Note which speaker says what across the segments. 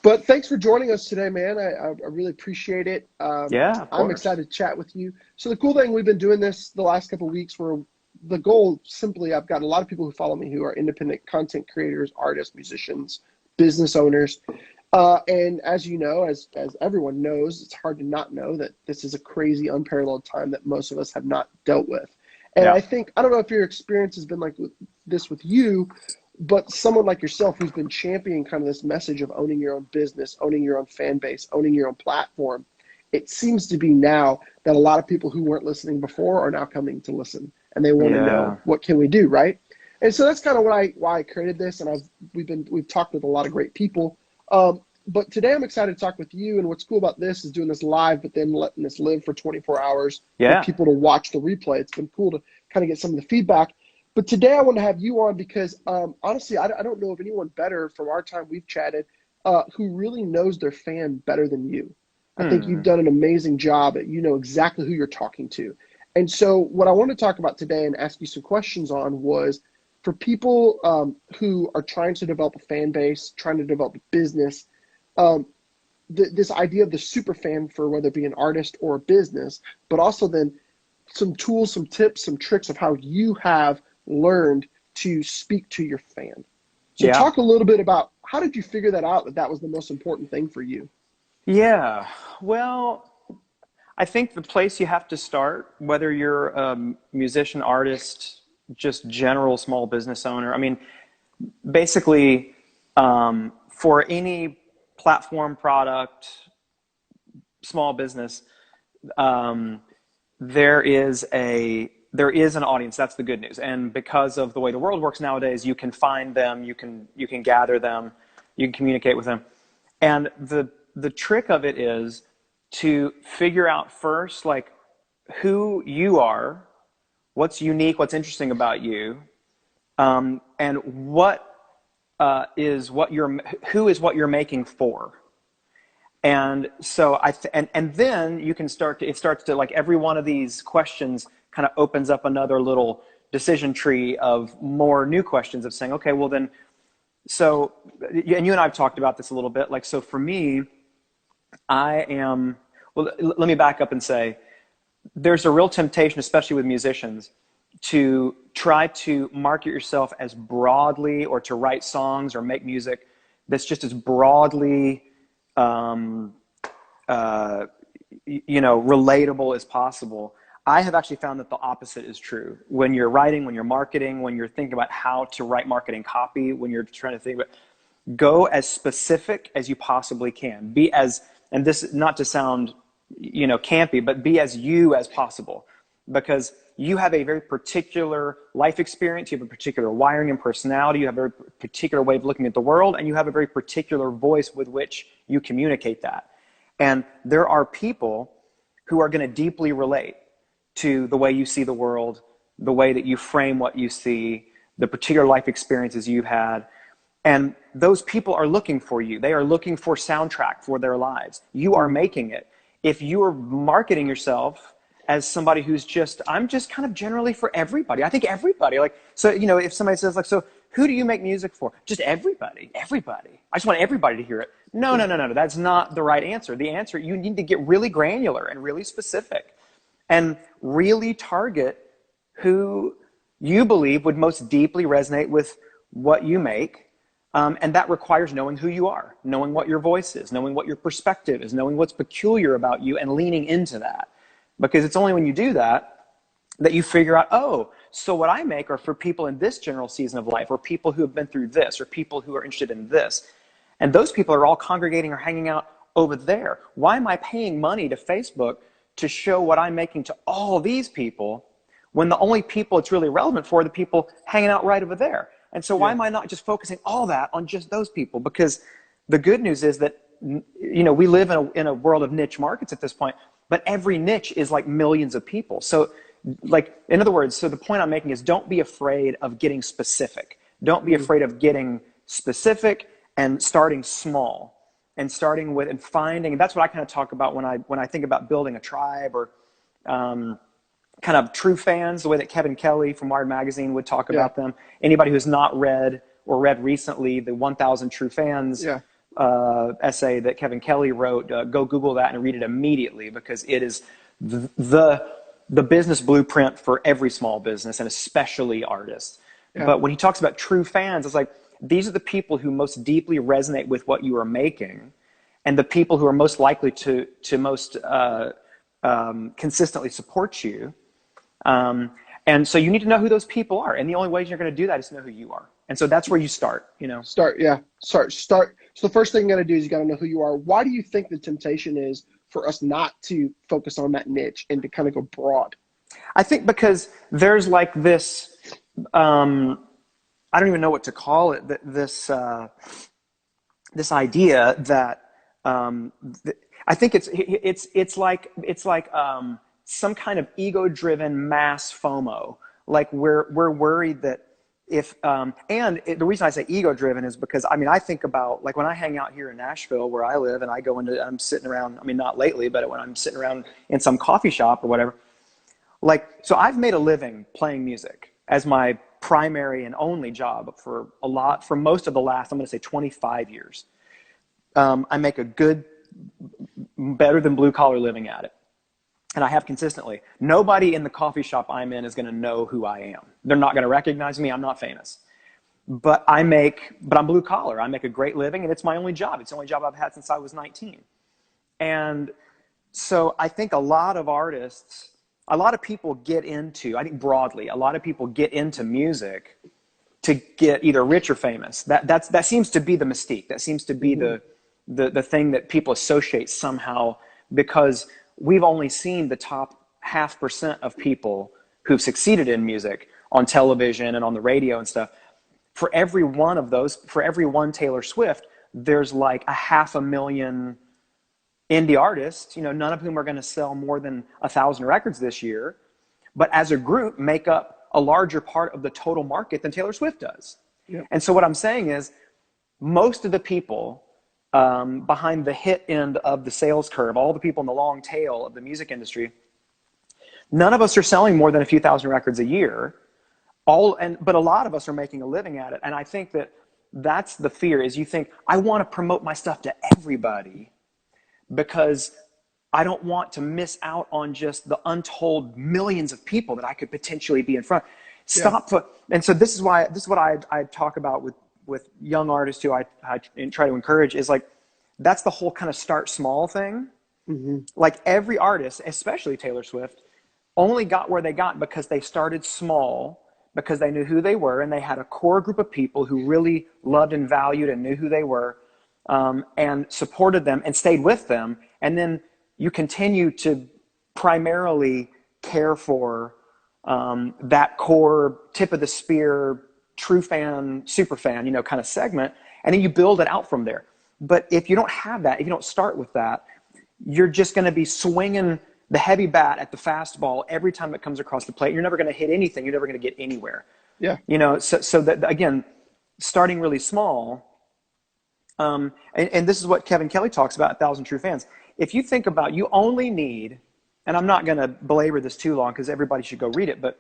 Speaker 1: But thanks for joining us today, man. I really appreciate it.
Speaker 2: Yeah, of
Speaker 1: I'm
Speaker 2: course.
Speaker 1: excited to chat with you. So the cool thing, we've been doing this the last couple of weeks where the goal simply, I've got a lot of people who follow me who are independent content creators, artists, musicians, business owners. And as you know, as everyone knows, it's hard to not know that this is a crazy, unparalleled time that most of us have not dealt with. And
Speaker 2: Yeah.
Speaker 1: I think, I don't know if your experience has been like this with you, but someone like yourself who's been championing kind of this message of owning your own business, owning your own fan base, owning your own platform, it seems to be now that a lot of people who weren't listening before are now coming to listen, and they want to know,
Speaker 2: Yeah.
Speaker 1: what can we do, right? And so that's kind of why I created this, and we've talked with a lot of great people. But today I'm excited to talk with you, and what's cool about this is doing this live, but then letting this live for 24 hours for
Speaker 2: Yeah.
Speaker 1: people to watch the replay. It's been cool to kind of get some of the feedback. But today I want to have you on because honestly, I don't know of anyone better from our time we've chatted who really knows their fan better than you. I think you've
Speaker 2: Hmm.
Speaker 1: done an amazing job at, you know exactly who you're talking to. And so what I want to talk about today and ask you some questions on was for people who are trying to develop a fan base, trying to develop a business, um, this idea of the super fan for whether it be an artist or a business, but also then some tools, some tips, some tricks of how you have learned to speak to your fan. So
Speaker 2: Yeah.
Speaker 1: talk a little bit about how did you figure that out, that that was the most important thing for you?
Speaker 2: Yeah. Well, I think the place you have to start, whether you're a musician, artist, just general small business owner, I mean, basically, for any platform, product, small business, um, there is an audience. That's the good news. And because of the way the world works nowadays, you can find them, you can gather them, you can communicate with them. And the trick of it is to figure out first like who you are, what's unique, what's interesting about you, and who is what you're making for. And so and then you can it starts to like every one of these questions kind of opens up another little decision tree of more new questions of saying, okay, well then, so, and you and I have talked about this a little bit. Like, so for me, well, let me back up and say, there's a real temptation, especially with musicians, to try to market yourself as broadly or to write songs or make music that's just as broadly um, relatable as possible. I have actually found that the opposite is true. When you're writing, when you're marketing, when you're thinking about how to write marketing copy, when you're trying to think about, go as specific as you possibly can. Be as, and this not to sound, campy, but be as you as possible, because you have a very particular life experience, you have a particular wiring and personality, you have a very particular way of looking at the world, and you have a very particular voice with which you communicate that. And there are people who are going to deeply relate to the way you see the world, the way that you frame what you see, the particular life experiences you've had. And those people are looking for you. They are looking for soundtrack for their lives. You are
Speaker 1: Mm.
Speaker 2: making it. If you are marketing yourself as somebody who's I'm just kind of generally for everybody. I think everybody, like, so, if somebody says like, so who do you make music for? Just everybody, everybody. I just want everybody to hear it. No, no,
Speaker 1: Yeah.
Speaker 2: no, no, no. That's not the right answer. The answer, you need to get really granular and really specific and really target who you believe would most deeply resonate with what you make. And that requires knowing who you are, knowing what your voice is, knowing what your perspective is, knowing what's peculiar about you, and leaning into that. Because it's only when you do that that you figure out, oh, so what I make are for people in this general season of life, or people who have been through this, or people who are interested in this. And those people are all congregating or hanging out over there. Why am I paying money to Facebook to show what I'm making to all these people when the only people it's really relevant for are the people hanging out right over there? And so why
Speaker 1: Yeah.
Speaker 2: am I not just focusing all that on just those people? Because the good news is that, we live in a world of niche markets at this point, but every niche is like millions of people. So like, in other words, so the point I'm making is don't be afraid of getting specific. Don't be
Speaker 1: Mm.
Speaker 2: afraid of getting specific and starting small and starting with and finding, and that's what I kind of talk about when I think about building a tribe or kind of true fans, the way that Kevin Kelly from Wired Magazine would talk
Speaker 1: Yeah.
Speaker 2: about them. Anybody who's not read or read recently the 1,000 True Fans
Speaker 1: Yeah.
Speaker 2: essay that Kevin Kelly wrote. Go Google that and read it immediately, because it is the business blueprint for every small business, and especially artists.
Speaker 1: Yeah.
Speaker 2: But when he talks about true fans, it's like, these are the people who most deeply resonate with what you are making, and the people who are most likely to most consistently support you. And so you need to know who those people are. And the only way you're going to do that is to know who you are. And so that's where you start,
Speaker 1: Start. So the first thing you got to do is you got to know who you are. Why do you think the temptation is for us not to focus on that niche and to kind of go broad?
Speaker 2: I think because there's like this, I don't even know what to call it, this idea that, I think it's like some kind of ego-driven mass FOMO. Like we're worried that the reason I say ego-driven is because, I think about, like, when I hang out here in Nashville where I live, and I'm sitting around, not lately, but when I'm sitting around in some coffee shop or whatever, so I've made a living playing music as my primary and only job for most of the last, I'm going to say 25 years. I make a good, better than blue collar living at it. And I have consistently. Nobody in the coffee shop I'm in is going to know who I am. They're not going to recognize me. I'm not famous. But I'm blue collar. I make a great living, and it's my only job. It's the only job I've had since I was 19. And so I think a lot of people get into, I think broadly, a lot of people get into music to get either rich or famous. That seems to be the mystique. That seems to be the thing that people associate somehow, because we've only seen the top 0.5% of people who've succeeded in music on television and on the radio and stuff. For every one of those, for every one Taylor Swift, there's like 500,000 indie artists, none of whom are going to sell more than 1,000 records this year, but as a group make up a larger part of the total market than Taylor Swift does. Yep. And so what I'm saying is, most of the people behind the hit end of the sales curve, all the people in the long tail of the music industry, none of us are selling more than a few thousand records a year. But a lot of us are making a living at it. And I think that's the fear, is you think, I want to promote my stuff to everybody because I don't want to miss out on just the untold millions of people that I could potentially be in front. And so this is what I talk about with young artists who I try to encourage, is like, that's the whole kind of start small thing. Mm-hmm. Like, every artist, especially Taylor Swift, only got where they got because they started small, because they knew who they were, and they had a core group of people who really loved and valued and knew who they were, and supported them and stayed with them. And then you continue to primarily care for that core tip of the spear, true fan, super fan, kind of segment, and then you build it out from there. But if you don't have that, if you don't start with that, you're just going to be swinging the heavy bat at the fastball every time it comes across the plate. You're never going to hit anything. You're never going to get anywhere. Yeah. So that, again, starting really small. And this is what Kevin Kelly talks about, 1,000 True Fans. If you think about, you only need, and I'm not going to belabor this too long because everybody should go read it, but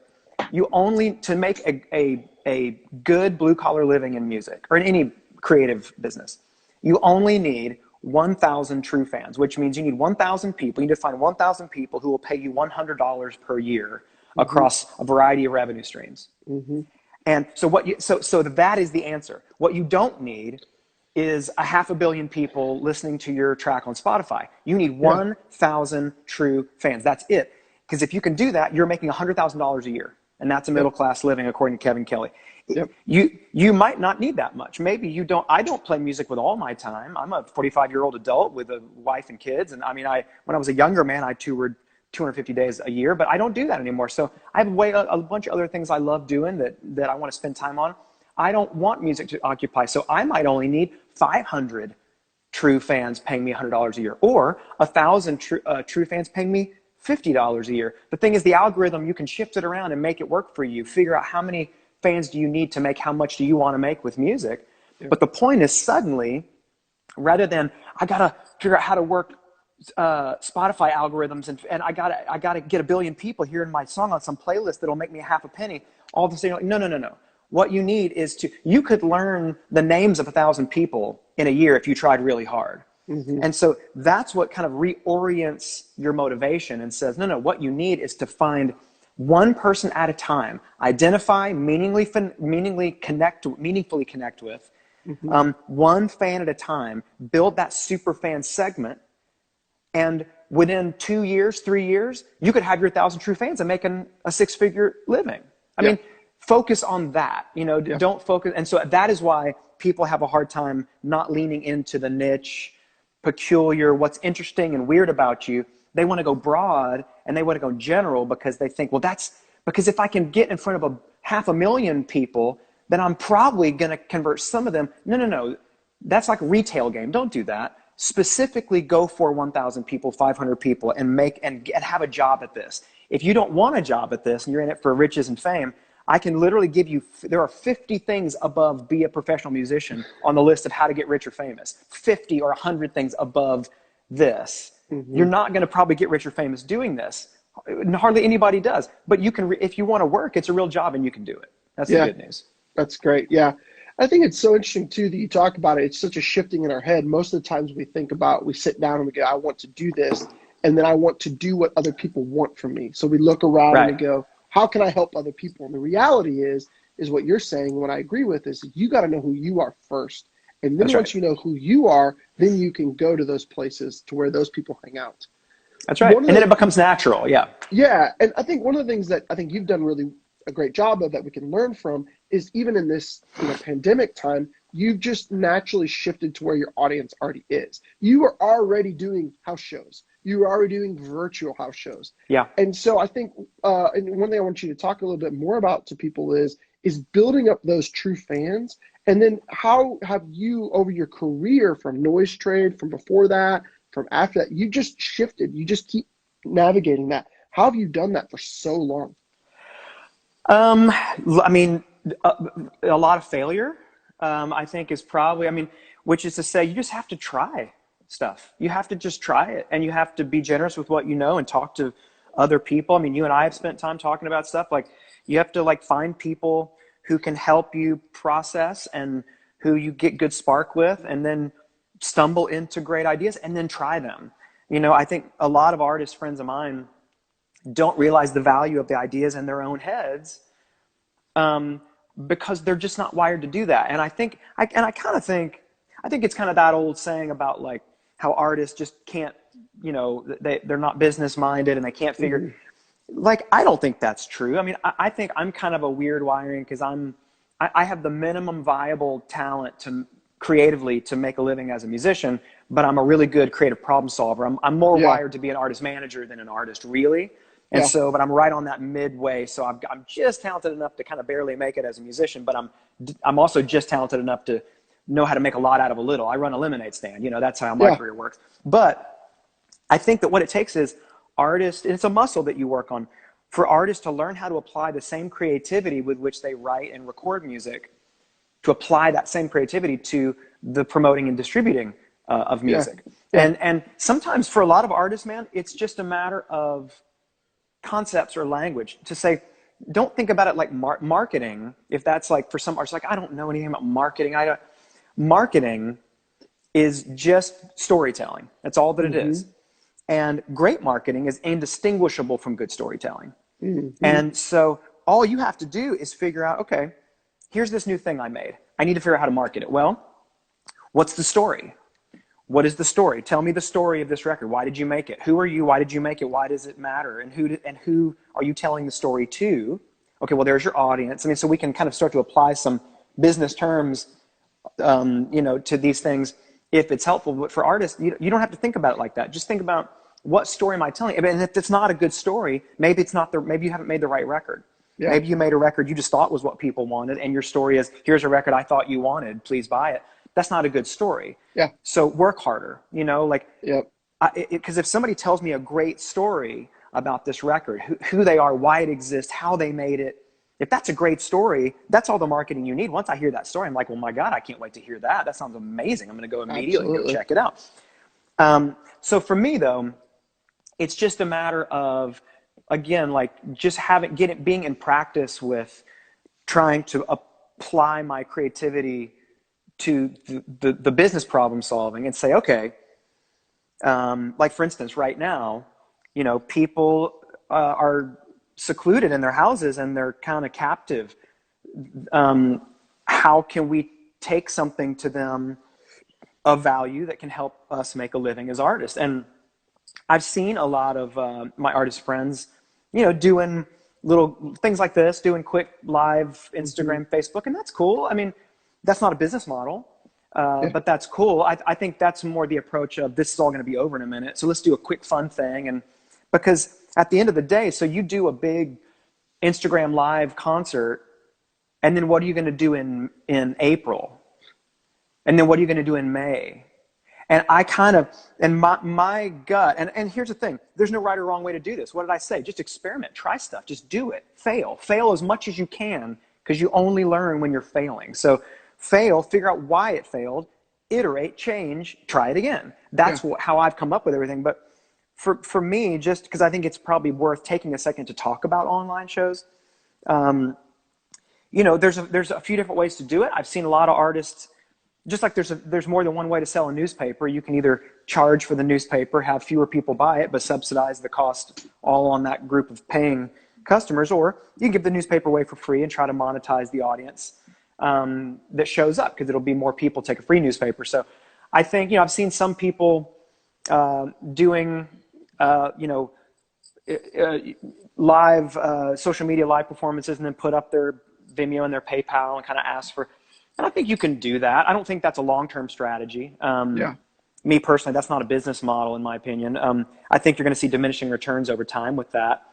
Speaker 2: you only, to make a good blue collar living in music or in any creative business, you only need 1,000 true fans, which means you need 1,000 people. You need to find 1,000 people who will pay you $100 per year across a variety of revenue streams. Mm-hmm. And so that is the answer. What you don't need is 500 million people listening to your track on Spotify. You need 1,000 true fans. That's it. Because if you can do that, you're making $100,000 a year. And that's a middle-class living, according to Kevin Kelly. Yep. You might not need that much. Maybe you don't. I don't play music with all my time. I'm a 45-year-old adult with a wife and kids. And when I was a younger man, I toured 250 days a year, but I don't do that anymore. So I have a bunch of other things I love doing that I want to spend time on. I don't want music to occupy. So I might only need 500 true fans paying me $100 a year, or 1,000 true fans paying me $50 a year. The thing is, the algorithm, you can shift it around and make it work for you. Figure out how many fans do you need to make, how much do you want to make with music. Yeah. But the point is, suddenly, rather than I gotta figure out how to work Spotify algorithms and I gotta get 1 billion people hearing my song on some playlist that'll make me half a penny, all of a sudden you're like, no. What you need is you could learn the names of 1,000 people in a year if you tried really hard. And so that's what kind of reorients your motivation and says, no, what you need is to find one person at a time, identify, meaningfully connect with, one fan at a time, build that super fan segment, and within 2 years, 3 years, you could have your 1,000 true fans and making a 6-figure living. I mean, focus on that, don't focus. And so that is why people have a hard time not leaning into the niche, peculiar, what's interesting and weird about you. They want to go broad and they want to go general because they think, well, because if I can get in front of 500,000 people, then I'm probably going to convert some of them. No. That's like a retail game. Don't do that. Specifically go for 1,000 people, 500 people, and have a job at this. If you don't want a job at this and you're in it for riches and fame, I can literally give you, there are 50 things above be a professional musician on the list of how to get rich or famous. 50 or 100 things above this. You're not going to probably get rich or famous doing this. Hardly anybody does. But you can, if you want to work, it's a real job and you can do it. That's the good news.
Speaker 1: That's great. Yeah. I think it's so interesting too that you talk about it. It's such a shifting in our head. Most of the times we sit down and we go, I want to do this. And then I want to do what other people want from me. So we look around and we go, how can I help other people? And the reality is what you're saying, what I agree with is you got to know who you are first. And then once you know who you are, then you can go to those places to where those people hang out.
Speaker 2: That's right. And then it becomes natural. Yeah.
Speaker 1: Yeah. And I think one of the things that I think you've done really a great job of that we can learn from is even in this pandemic time, you've just naturally shifted to where your audience already is. You are already doing house shows. You are already doing virtual house shows.
Speaker 2: Yeah.
Speaker 1: And so I think, and one thing I want you to talk a little bit more about to people is building up those true fans. And then how have you, over your career from Noise Trade, from before that, from after that, you just shifted, you just keep navigating that. How have you done that for so long?
Speaker 2: I mean, a lot of failure, I think is probably, which is to say you just have to try stuff. You have to just try it, and you have to be generous with what you know and talk to other people. I mean, you and I have spent time talking about stuff. Like, you have to find people who can help you process and who you get good spark with, and then stumble into great ideas and then try them. I think a lot of artist friends of mine don't realize the value of the ideas in their own heads, because they're just not wired to do that. And I think it's kind of that old saying about how artists just can't, they're not business minded and they can't figure. I don't think that's true. I think I'm kind of a weird wiring because I have the minimum viable talent creatively to make a living as a musician, but I'm a really good creative problem solver. I'm more wired to be an artist manager than an artist, really. And but I'm right on that midway. So I'm just talented enough to kind of barely make it as a musician, but I'm also just talented enough to know how to make a lot out of a little. I run a lemonade stand. That's how my career works. But I think that what it takes is artists, and it's a muscle that you work on, for artists to learn how to apply the same creativity with which they write and record music, to apply that same creativity to the promoting and distributing of music. And sometimes for a lot of artists, man, it's just a matter of concepts or language. To say, don't think about it like marketing. If that's for some artists, I don't know anything about marketing. Marketing is just storytelling. That's all that it is. And great marketing is indistinguishable from good storytelling. And so all you have to do is figure out, okay, here's this new thing I made. I need to figure out how to market it. Well, what's the story? What is the story? Tell me the story of this record. Why did you make it? Who are you? Why did you make it? Why does it matter? And who are you telling the story to? Okay, well, there's your audience. So we can kind of start to apply some business terms, to these things if it's helpful. But for artists, you don't have to think about it like that. Just think about, what story am I telling? And if it's not a good story, maybe maybe you haven't made the right record. Yeah. Maybe you made a record you just thought was what people wanted, and your story is, here's a record I thought you wanted, please buy it. That's not a good story. Yeah. So work harder, because if somebody tells me a great story about this record, who they are, why it exists, how they made it, if that's a great story, that's all the marketing you need. Once I hear that story, I'm like, well, my God, I can't wait to hear that. That sounds amazing. I'm going to go immediately go check it out. So for me, though, it's just a matter of, again, just being in practice with trying to apply my creativity to the business problem solving and say, okay, like for instance, right now, you know, people are secluded in their houses and they're kind of captive. How can we take something to them of value that can help us make a living as artists? And I've seen a lot of my artist friends, you know, doing little things like this, doing quick live Instagram, Facebook, and that's cool. I mean, that's not a business model, but that's cool. I think that's more the approach of this is all going to be over in a minute, so let's do a quick fun thing. And because at the end of the day, so you do a big Instagram live concert, and then what are you going to do in April? And then what are you going to do in May? And I kind of, and my gut, and here's the thing, there's no right or wrong way to do this. What did I say? Just experiment, try stuff, just do it, fail as much as you can, because you only learn when you're failing. So fail, figure out why it failed, iterate, change, try it again. That's how I've come up with everything. But for me, just because I think it's probably worth taking a second to talk about online shows, you know, there's a few different ways to do it. I've seen a lot of artists, just like there's more than one way to sell a newspaper. You can either charge for the newspaper, have fewer people buy it, but subsidize the cost all on that group of paying customers, or you can give the newspaper away for free and try to monetize the audience that shows up, because it'll be more people take a free newspaper. So I think, you know, I've seen some people doing, you know, live social media live performances and then put up their Vimeo and their PayPal and kind of ask for. And I think you can do that. I don't think that's a long-term strategy. Me personally, that's not a business model, in my opinion. I think you're going to see diminishing returns over time with that.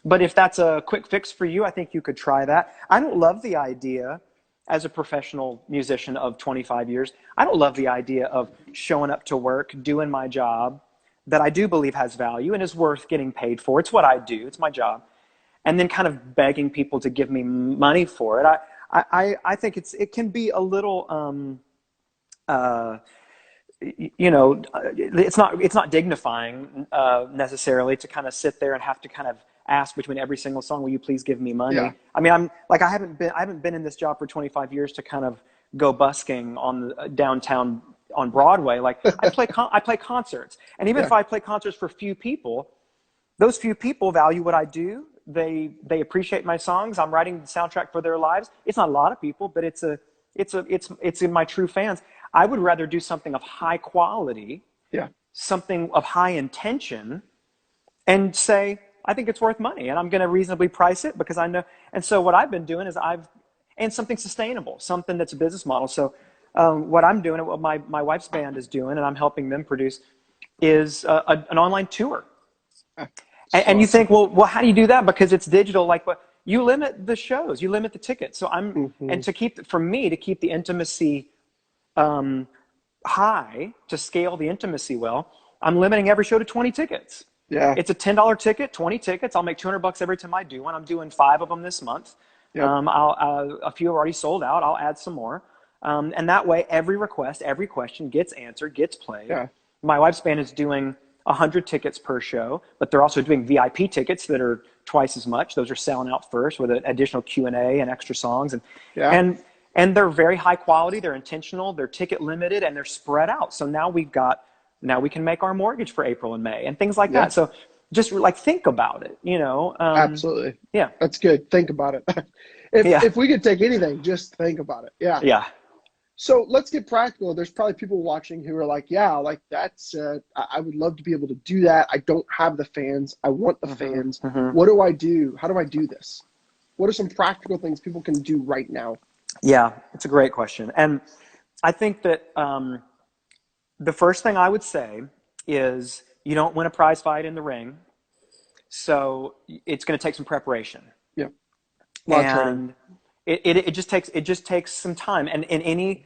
Speaker 2: But if that's a quick fix for you, I think you could try that. I don't love the idea, as a professional musician of 25 years, I don't love the idea of showing up to work, doing my job that I do believe has value and is worth getting paid for. It's what I do. It's my job. And then kind of begging people to give me money for it. I think it can be a little, you know, it's not dignifying necessarily to kind of sit there and have to kind of ask between every single song, will you please give me money? I mean, I haven't been in this job for 25 years to kind of go busking on the downtown on Broadway. Like I play concerts, and even if I play concerts for few people, those few people value what I do. They appreciate my songs. I'm writing the soundtrack for their lives. It's not a lot of people, but it's in my true fans. I would rather do something of high quality, something of high intention, and say, I think it's worth money, and I'm going to reasonably price it because I know. And so what I've been doing is and something sustainable, something that's a business model. So what I'm doing, and what my wife's band is doing, and I'm helping them produce, is an online tour. And you think, well, how do you do that? Because it's digital. Like, but you limit the shows, you limit the tickets. So and to keep the intimacy high, to scale the intimacy well, I'm limiting every show to 20 tickets. It's a $10 ticket, 20 tickets. I'll make $200 every time I do one. I'm doing 5 of them this month. A few are already sold out. I'll add some more. And that way, every request, every question gets answered, gets played. My wife's band is doing 100 tickets per show, but they're also doing VIP tickets that are twice as much. Those are selling out first with an additional Q&A and extra songs. And they're very high quality. They're intentional. They're ticket limited, and they're spread out. So now we can make our mortgage for April and May and things like that. So just like think about it, you know.
Speaker 1: Absolutely.
Speaker 2: Yeah.
Speaker 1: That's good. Think about it. If we could take anything, just think about it. Yeah. So let's get practical. There's probably people watching who are like, like that's, I would love to be able to do that. I don't have the fans. I want the fans. What do I do? How do I do this? What are some practical things people can do right now?
Speaker 2: Yeah, it's a great question. And I think that the first thing I would say is you don't win a prize fight in the ring. So it's going to take some preparation. And it just takes some time. And in any,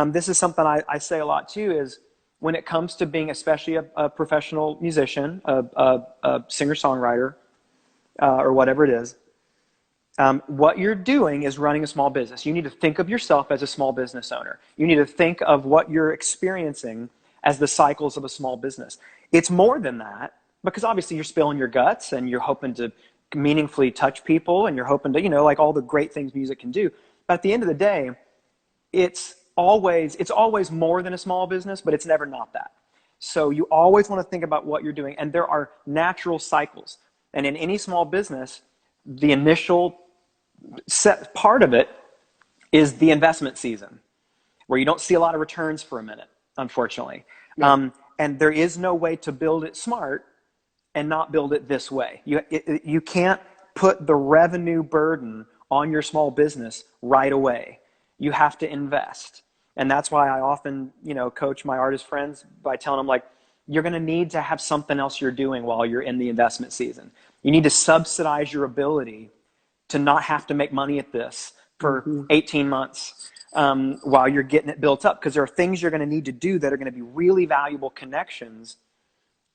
Speaker 2: this is something I say a lot too, is when it comes to being especially a professional musician, a singer-songwriter, or whatever it is, what you're doing is running a small business. You need to think of yourself as a small business owner. You need to think of what you're experiencing as the cycles of a small business. It's more than that, because obviously you're spilling your guts and you're hoping to meaningfully touch people and you're hoping to, you know, like all the great things music can do. at the end of the day, it's always more than a small business, but it's never not that. So you always want to think about what you're doing. And there are natural cycles. And in any small business, the initial set part of it is the investment season, where you don't see a lot of returns for a minute, unfortunately.
Speaker 1: Yeah.
Speaker 2: And there is no way to build it smart and not build it this way. You can't put the revenue burden on your small business right away. You have to invest. And that's why I often, coach my artist friends by telling them, like, you're going to need to have something else you're doing while you're in the investment season. You need to subsidize your ability to not have to make money at this for 18 months while you're getting it built up, because there are things you're going to need to do that are going to be really valuable connections,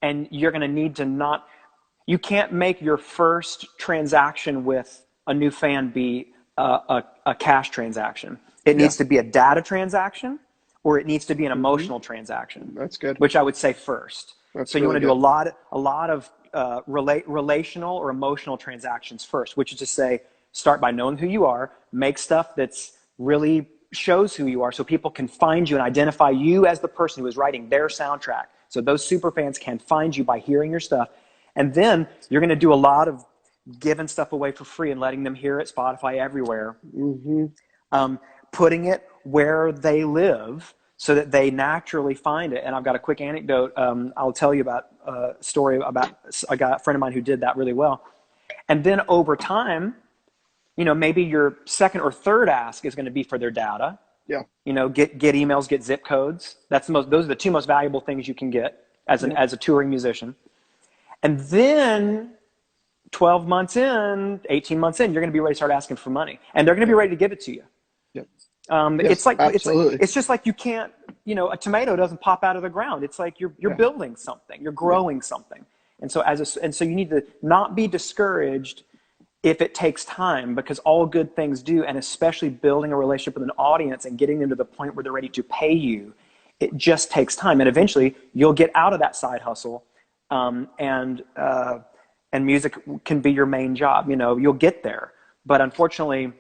Speaker 2: and you're going to need to you can't make your first transaction with a new fan be a cash transaction. It needs to be a data transaction, or it needs to be an emotional transaction.
Speaker 1: That's good.
Speaker 2: Which I would say first.
Speaker 1: That's
Speaker 2: so you
Speaker 1: really
Speaker 2: want to
Speaker 1: good.
Speaker 2: do a lot of relational or emotional transactions first, which is to say, start by knowing who you are, make stuff that's really shows who you are, so people can find you and identify you as the person who is writing their soundtrack. So those super fans can find you by hearing your stuff. And then you're going to do a lot of giving stuff away for free and letting them hear it, Spotify, everywhere. Putting it where they live so that they naturally find it. And I've got a quick anecdote I'll tell you about a story about a friend of mine who did that really well. And then over time, maybe your second or third ask is going to be for their data.
Speaker 1: Yeah.
Speaker 2: Get emails, get zip codes. Those are the two most valuable things you can get as a touring musician. And then 12 months in, 18 months in, you're going to be ready to start asking for money, and they're going to be ready to give it to you.
Speaker 1: Yep.
Speaker 2: It's just like you can't, a tomato doesn't pop out of the ground. It's like you're building something, you're growing something. And so so you need to not be discouraged if it takes time, because all good things do, and especially building a relationship with an audience and getting them to the point where they're ready to pay you, it just takes time. And eventually you'll get out of that side hustle, and music can be your main job. You'll get there. But unfortunately,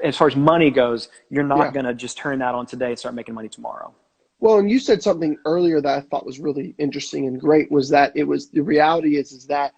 Speaker 2: as far as money goes, you're not going to just turn that on today and start making money tomorrow.
Speaker 1: Well, and you said something earlier that I thought was really interesting and great, was that the reality is that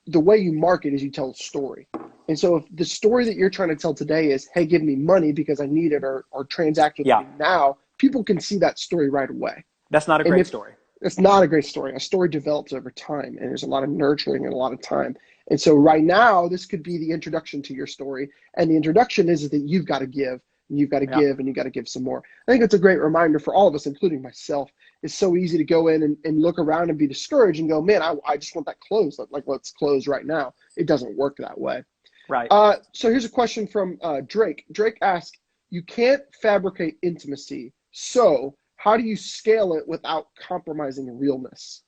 Speaker 1: the way you market is you tell a story. And so if the story that you're trying to tell today is, hey, give me money because I need it, or transact with me now, people can see that story right away.
Speaker 2: That's not a great story.
Speaker 1: It's not a great story. A story develops over time, and there's a lot of nurturing and a lot of time. And so right now, this could be the introduction to your story. And the introduction is that you've got to give, and you've got to give, and you've got to give some more. I think it's a great reminder for all of us, including myself. It's so easy to go in and look around and be discouraged and go, man, I just want that closed. Like, let's close right now. It doesn't work that way.
Speaker 2: Right.
Speaker 1: So here's a question from Drake. Drake asked, you can't fabricate intimacy. So how do you scale it without compromising realness?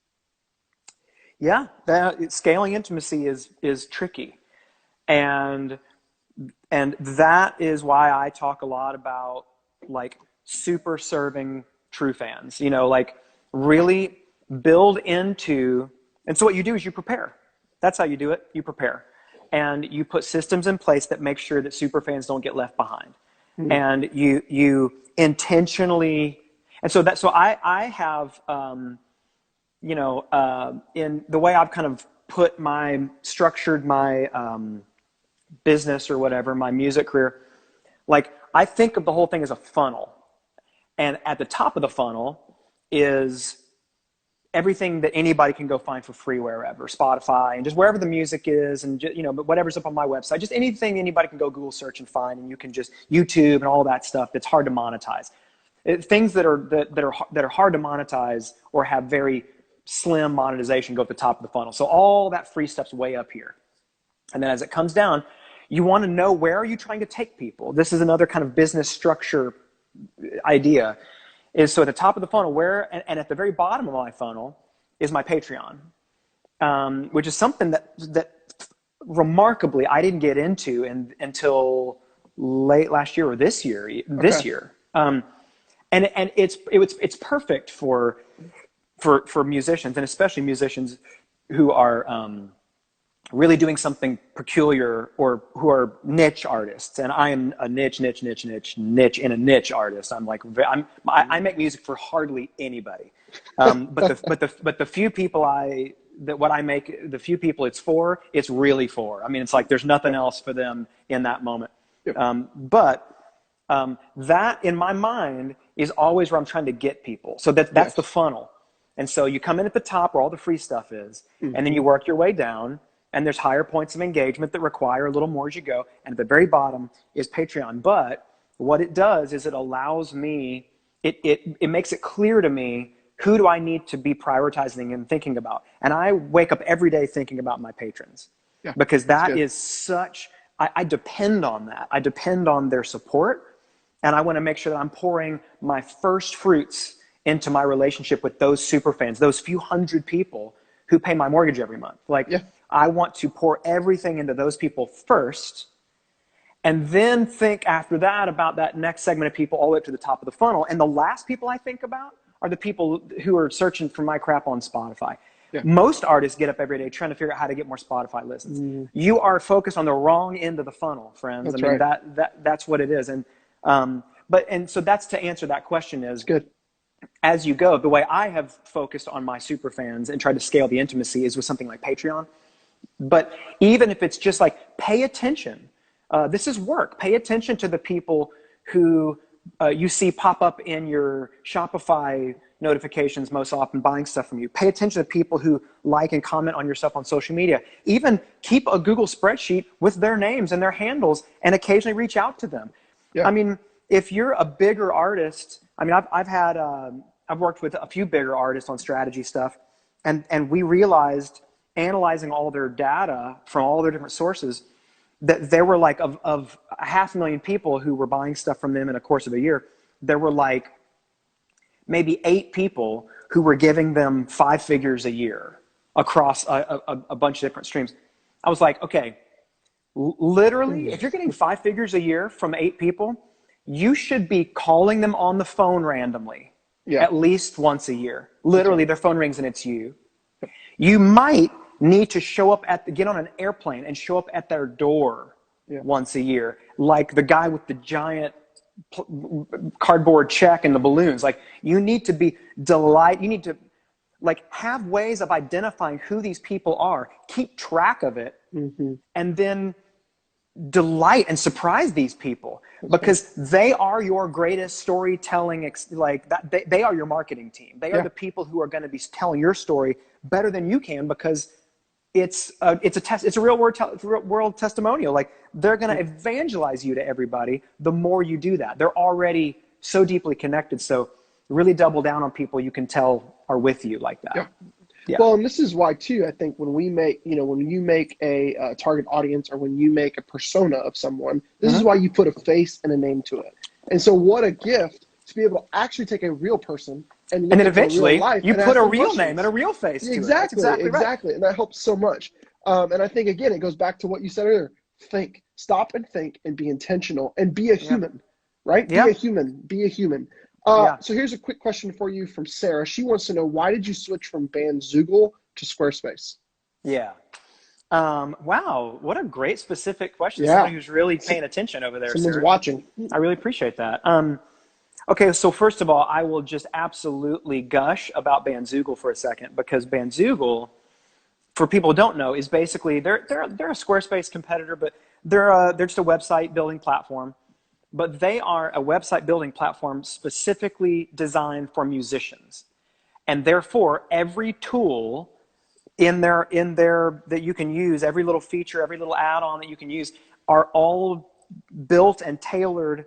Speaker 2: Yeah, scaling intimacy is tricky. And that is why I talk a lot about, like, super serving true fans, like really build into. And so what you do is you prepare. That's how you do it. You prepare, and you put systems in place that make sure that super fans don't get left behind. And you intentionally. And so I have, in the way I've kind of structured my business or whatever, my music career, like, I think of the whole thing as a funnel. And at the top of the funnel is everything that anybody can go find for free wherever, Spotify, and just wherever the music is, and but whatever's up on my website, just anything anybody can go Google search and find, and you can just YouTube and all that stuff that's hard to monetize. Things that are hard to monetize or have very slim monetization go at the top of the funnel. So all that free stuff's way up here. And then as it comes down, you want to know, where are you trying to take people? This is another kind of business structure idea. Is so at the top of the funnel, and at the very bottom of my funnel is my Patreon, which is something that remarkably I didn't get into until late last year or this year. And it's perfect for musicians, and especially musicians who are really doing something peculiar, or who are niche artists. And I am a niche in a niche artist. I make music for hardly anybody. But the few people the few people it's really for. I mean, it's like there's nothing else for them in that moment. That in my mind is always where I'm trying to get people. So that's the funnel. And so you come in at the top where all the free stuff is, and then you work your way down, and there's higher points of engagement that require a little more as you go. And at the very bottom is Patreon. But what it does is it allows me, it makes it clear to me, who do I need to be prioritizing and thinking about? And I wake up every day thinking about my patrons, because that is such, I depend on that. I depend on their support, and I want to make sure that I'm pouring my first fruits into my relationship with those super fans, those few hundred people who pay my mortgage every month. I want to pour everything into those people first, and then think after that about that next segment of people all the way up to the top of the funnel. And the last people I think about are the people who are searching for my crap on Spotify. Most artists get up every day trying to figure out how to get more Spotify listens. You are focused on the wrong end of the funnel, friends. That's what it is. And so that's, to answer that question, is
Speaker 1: good.
Speaker 2: As you go, the way I have focused on my super fans and tried to scale the intimacy is with something like Patreon. But even if it's just like, pay attention. This is work. Pay attention to the people who you see pop up in your Shopify notifications most often buying stuff from you. Pay attention to people who like and comment on your stuff on social media. Even keep a Google spreadsheet with their names and their handles, and occasionally reach out to them. I mean, if you're a bigger artist, I mean, I've worked with a few bigger artists on strategy stuff, and we realized, analyzing all their data from all their different sources, that there were like, of 500,000 people who were buying stuff from them in a course of a year, there were like maybe 8 people who were giving them 5 figures a year across a bunch of different streams. I was like, okay, literally, if you're getting 5 figures a year from 8 people, you should be calling them on the phone randomly at least once a year. Literally, their phone rings and it's you. You might need to get on an airplane and show up at their door once a year, like the guy with the giant cardboard check and the balloons. Like, you need to be you need to have ways of identifying who these people are, keep track of it, and then delight and surprise these people, because they are your greatest storytelling, they are your marketing team. They are the people who are going to be telling your story better than you can, because it's a real world testimonial. Like, they're going to evangelize you to everybody the more you do that. They're already so deeply connected. So really double down on people you can tell are with you like that.
Speaker 1: Well, and this is why too, I think when you make a target audience, or when you make a persona of someone, this is why you put a face and a name to it. And so what a gift to be able to actually take a real person and then
Speaker 2: eventually you put a real name and a real face to it.
Speaker 1: Exactly.
Speaker 2: Right.
Speaker 1: And that helps so much. And I think, again, it goes back to what you said earlier. Stop and think, and be intentional, and be a human, right? Be a human. So here's a quick question for you from Sarah. She wants to know, why did you switch from Bandzoogle to Squarespace?
Speaker 2: Wow, what a great specific question. Someone who's really paying attention over there.
Speaker 1: Someone's
Speaker 2: Sarah.
Speaker 1: watching.
Speaker 2: I really appreciate that. Okay, so first of all, I will just absolutely gush about Bandzoogle for a second, because Bandzoogle, for people who don't know, is basically they're a Squarespace competitor, but they're just a website building platform. But they are a website building platform specifically designed for musicians, and therefore every tool in there that you can use, every little feature, every little add-on that you can use, are all built and tailored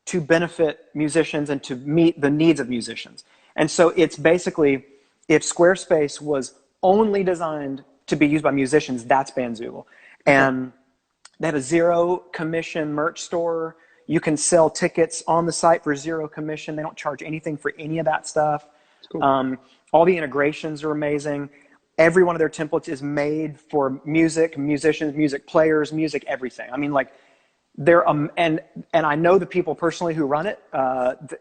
Speaker 2: to benefit musicians and to meet the needs of musicians. And so it's basically, if Squarespace was only designed to be used by musicians, that's Bandzoogle. And they have a 0 commission merch store. You can sell tickets on the site for 0 commission. They don't charge anything for any of that stuff. Cool. All the integrations are amazing. Every one of their templates is made for music, musicians, music players, music, everything. I mean, like, they're and I know the people personally who run it. And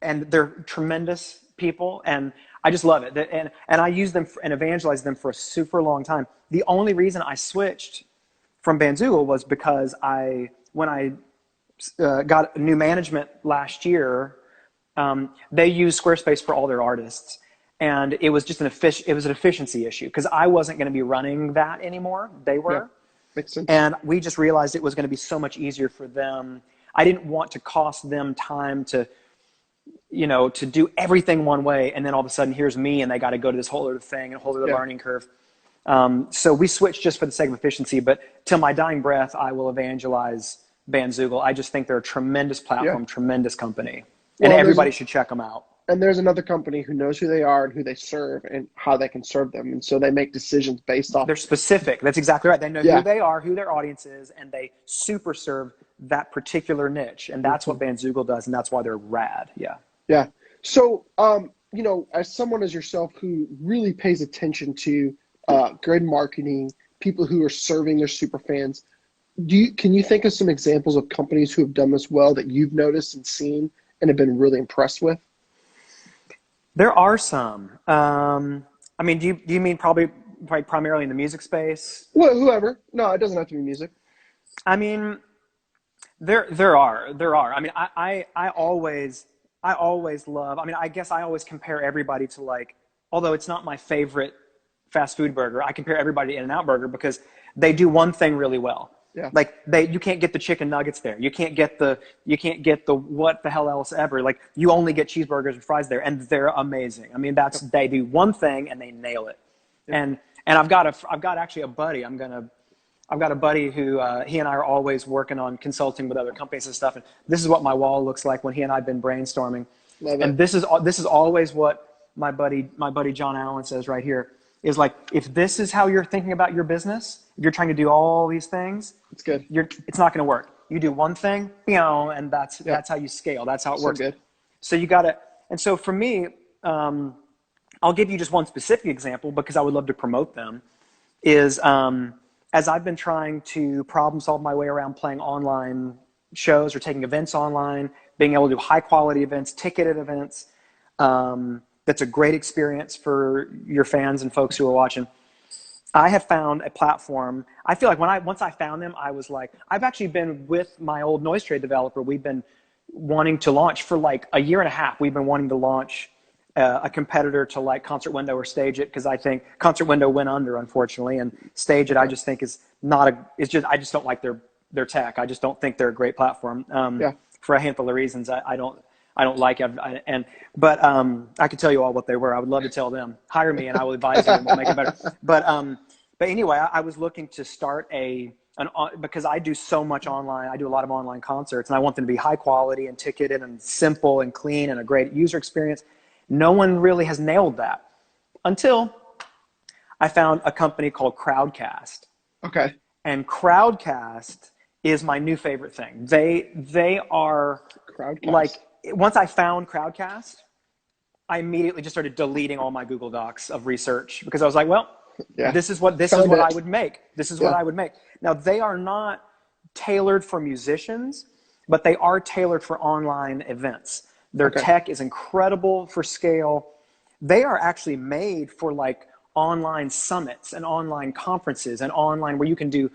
Speaker 2: they're tremendous people, and I just love it. And I use them and evangelize them for a super long time. The only reason I switched from Bandzoogle was because when I got new management last year, they use Squarespace for all their artists. And it was just an efficiency issue because I wasn't going to be running that anymore. They were.
Speaker 1: Yeah, makes sense.
Speaker 2: And we just realized it was going to be so much easier for them. I didn't want to cost them time to do everything one way. And then all of a sudden, here's me, and they got to go to this whole other thing, and a whole other learning curve. So we switched just for the sake of efficiency. But till my dying breath, I will evangelize Bandzoogle. I just think they're a tremendous platform, tremendous company. And everybody should check them out.
Speaker 1: And there's another company who knows who they are and who they serve and how they can serve them. And so they make decisions based off.
Speaker 2: They're specific. That's exactly right. They know who they are, who their audience is, and they super serve that particular niche. And that's what Bandzoogle does, and that's why they're rad. Yeah.
Speaker 1: Yeah. So, as someone as yourself who really pays attention to good marketing, people who are serving their super fans, can you think of some examples of companies who have done this well that you've noticed and seen and have been really impressed with?
Speaker 2: There are some. I mean, do you mean probably primarily in the music space?
Speaker 1: Well, whoever. No, it doesn't have to be music.
Speaker 2: I mean, there are. I mean, I always love. I mean, I guess I always compare everybody to although it's not my favorite fast food burger, I compare everybody to In-N-Out Burger because they do one thing really well.
Speaker 1: Yeah.
Speaker 2: You can't get the chicken nuggets there. You can't get the what the hell else ever. You only get cheeseburgers and fries there, and they're amazing. I mean, they do one thing and they nail it. Yeah. And I've got actually a buddy. I've got a buddy who he and I are always working on consulting with other companies and stuff. And this is what my wall looks like when he and I've been brainstorming.
Speaker 1: Love it.
Speaker 2: And this is always what my buddy John Allen says right here. Is if this is how you're thinking about your business, if you're trying to do all these things,
Speaker 1: it's good.
Speaker 2: It's not going to work. You do one thing, and that's how you scale. That's how it works.
Speaker 1: Good.
Speaker 2: So you got to. And so for me, I'll give you just one specific example because I would love to promote them. Is as I've been trying to problem solve my way around playing online shows or taking events online, being able to do high quality events, ticketed events. That's a great experience for your fans and folks who are watching. I have found a platform. I feel like once I found them, I was like, I've actually been with my old noise trade developer. We've been wanting to launch for a year and a half. We've been wanting to launch a competitor to Concert Window or Stage It because I think Concert Window went under, unfortunately, and Stage It I just think is not I just don't like their tech. I just don't think they're a great platform for a handful of reasons. I don't like it. But I could tell you all what they were. I would love to tell them. Hire me and I will advise you and we'll make it better. But anyway, I was looking to start because I do so much online. I do a lot of online concerts and I want them to be high quality and ticketed and simple and clean and a great user experience. No one really has nailed that until I found a company called Crowdcast.
Speaker 1: Okay.
Speaker 2: And Crowdcast is my new favorite thing. They are
Speaker 1: Crowdcast.
Speaker 2: Once I found Crowdcast, I immediately just started deleting all my Google Docs of research because I was like, well, this is what I would make. This is what I would make. Now, they are not tailored for musicians, but they are tailored for online events. Their tech is incredible for scale. They are actually made for online summits and online conferences and online where you can do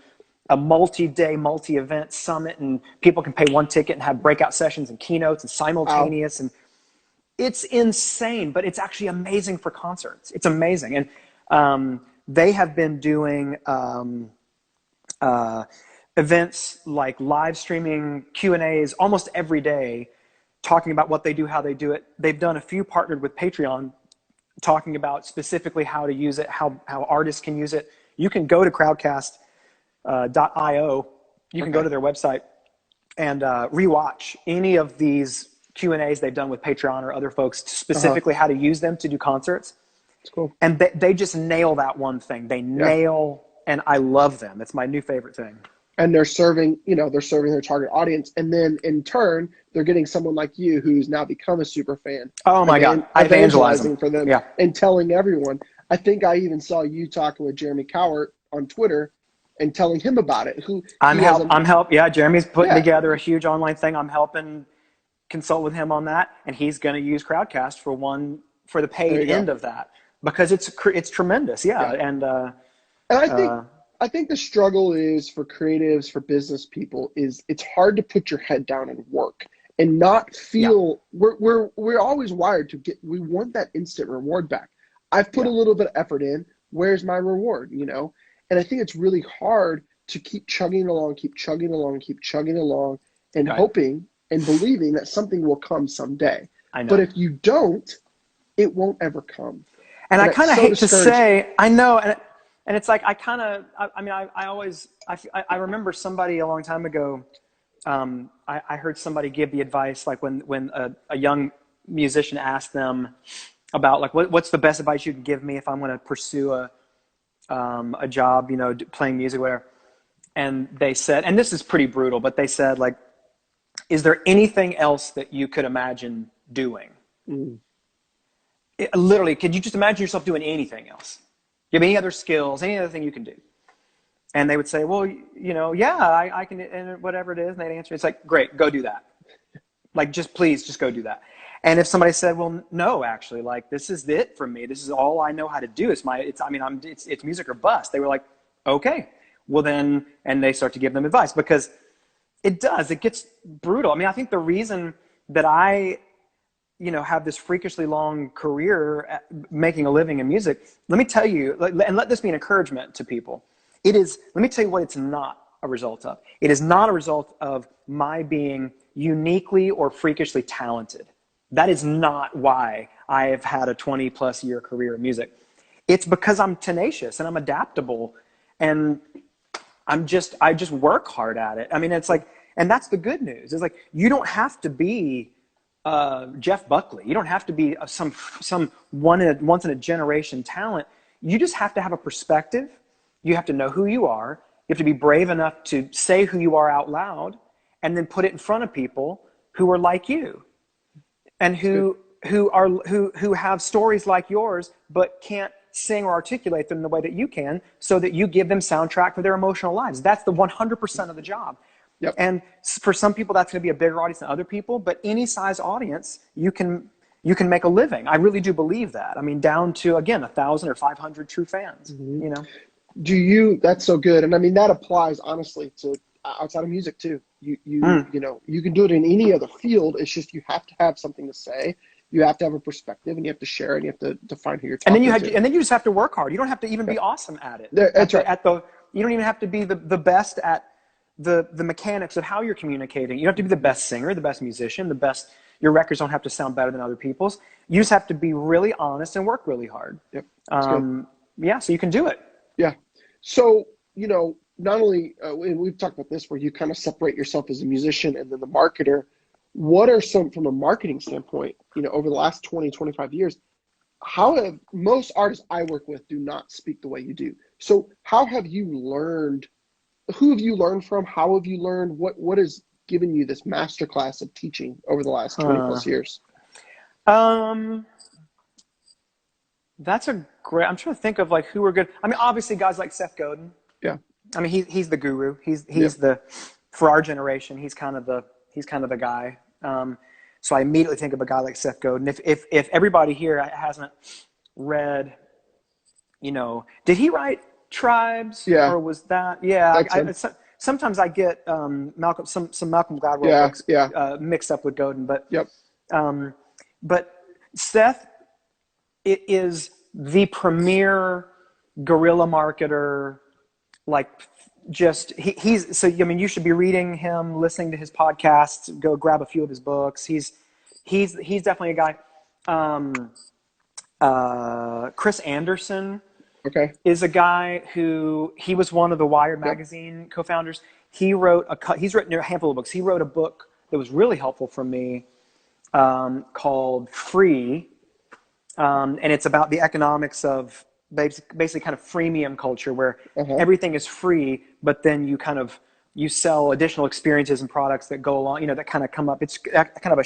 Speaker 2: a multi-day, multi-event summit and people can pay one ticket and have breakout sessions and keynotes and simultaneous. And it's insane, but it's actually amazing for concerts. It's amazing. And they have been doing events like live streaming Q&As almost every day, talking about what they do, how they do it. They've done a few partnered with Patreon, talking about specifically how to use it, how artists can use it. You can go to Crowdcast. .io. You can go to their website and rewatch any of these Q&As they've done with Patreon or other folks, specifically how to use them to do concerts.
Speaker 1: That's cool.
Speaker 2: And they just nail that one thing. They nail, and I love them. It's my new favorite thing.
Speaker 1: And they're serving their target audience. And then in turn, they're getting someone like you who's now become a super fan.
Speaker 2: Oh my God. Evangelizing
Speaker 1: for them and telling everyone. I think I even saw you talking with Jeremy Cowart on Twitter and telling him about it.
Speaker 2: I'm helping. Yeah, Jeremy's putting together a huge online thing. I'm helping consult with him on that, and he's going to use Crowdcast for one for the
Speaker 1: There
Speaker 2: paid
Speaker 1: you go.
Speaker 2: end of that, because it's tremendous. Yeah.
Speaker 1: Yeah.
Speaker 2: And,
Speaker 1: And I think the struggle is for creatives, for business people, is it's hard to put your head down and work and not
Speaker 2: yeah,
Speaker 1: feel we're always wired to we want that instant reward back. I've put a
Speaker 2: yeah,
Speaker 1: little bit of effort in. Where's my reward? And I think it's really hard to keep chugging along, keep chugging along, keep chugging along, and
Speaker 2: right.
Speaker 1: hoping and believing that something will come someday.
Speaker 2: I
Speaker 1: But
Speaker 2: know.
Speaker 1: if you don't, it won't ever come.
Speaker 2: And I
Speaker 1: And it's
Speaker 2: kind of
Speaker 1: so
Speaker 2: hate to
Speaker 1: discouraging.
Speaker 2: say, I know, and it's like I mean, I always, I remember somebody a long time ago. I heard somebody give the advice, like when a young musician asked them about like what's the best advice you can give me if I'm going to pursue a job, playing music, whatever. And they said, and this is pretty brutal, but they said, like, is there anything else that you could imagine doing?
Speaker 1: Mm.
Speaker 2: Literally, could you just imagine yourself doing anything else? Do you have any other skills, any other thing you can do? And they would say, well, yeah, I can, and whatever it is. And they'd answer, it's like, great, go do that. Like, please, just go do that. And if somebody said, well, no, actually, like, this is it for me. This is all I know how to do. It's music or bust. They were like, okay, well then, and they start to give them advice, because it gets brutal. I mean, I think the reason that I have this freakishly long career at making a living in music, let me tell you, and let this be an encouragement to people. Let me tell you what it's not a result of. It is not a result of my being uniquely or freakishly talented. That is not why I have had a 20+ year career in music. It's because I'm tenacious and I'm adaptable, and I just work hard at it. I mean, it's like, and that's the good news. It's like, you don't have to be Jeff Buckley. You don't have to be some once in a generation talent. You just have to have a perspective. You have to know who you are. You have to be brave enough to say who you are out loud, and then put it in front of people who are like you, and who have stories like yours, but can't sing or articulate them the way that you can, so that you give them soundtrack for their emotional lives. That's the 100% of the job.
Speaker 1: Yep.
Speaker 2: And for some people, that's going to be a bigger audience than other people, but any size audience, you can make a living. I really do believe that. I mean, down to, again, 1,000 or 500 true fans,
Speaker 1: That's so good. And I mean, that applies honestly to outside of music too. You can do it in any other field. It's just, you have to have something to say. You have to have a perspective, and you have to share it, and you have to define who you're talking to.
Speaker 2: And then you just have to work hard. You don't have to even be awesome at it.
Speaker 1: That's right.
Speaker 2: You don't even have to be the best at the mechanics of how you're communicating. You don't have to be the best singer, the best musician, your records don't have to sound better than other people's. You just have to be really honest and work really hard.
Speaker 1: Yep.
Speaker 2: So you can do it.
Speaker 1: Yeah. So, not only, we've talked about this, where you kind of separate yourself as a musician and then the marketer. What are some, from a marketing standpoint, over the last 20, 25 years, how have most artists I work with do not speak the way you do? So how have you learned? Who have you learned from? How have you learned? What has given you this masterclass of teaching over the last 20+ years?
Speaker 2: That's a great, I'm trying to think of like who are good. I mean, obviously guys like Seth Godin.
Speaker 1: Yeah.
Speaker 2: I mean, he's the guru. He's for our generation, he's kind of the guy. So I immediately think of a guy like Seth Godin. If everybody here hasn't read, did he write Tribes?
Speaker 1: Yeah.
Speaker 2: Or was that? Yeah. Sometimes I get some Malcolm Gladwell books mixed up with Godin, but
Speaker 1: yep.
Speaker 2: But Seth is the premier guerrilla marketer. Like, he's so, I mean, you should be reading him, listening to his podcasts, go grab a few of his books. He's definitely a guy. Chris Anderson is a guy he was one of the Wired magazine co-founders. He's written a handful of books. He wrote a book that was really helpful for me, called Free. And it's about the economics of basically kind of freemium culture, where everything is free, but then you sell additional experiences and products that go along, that kind of come up. It's kind of an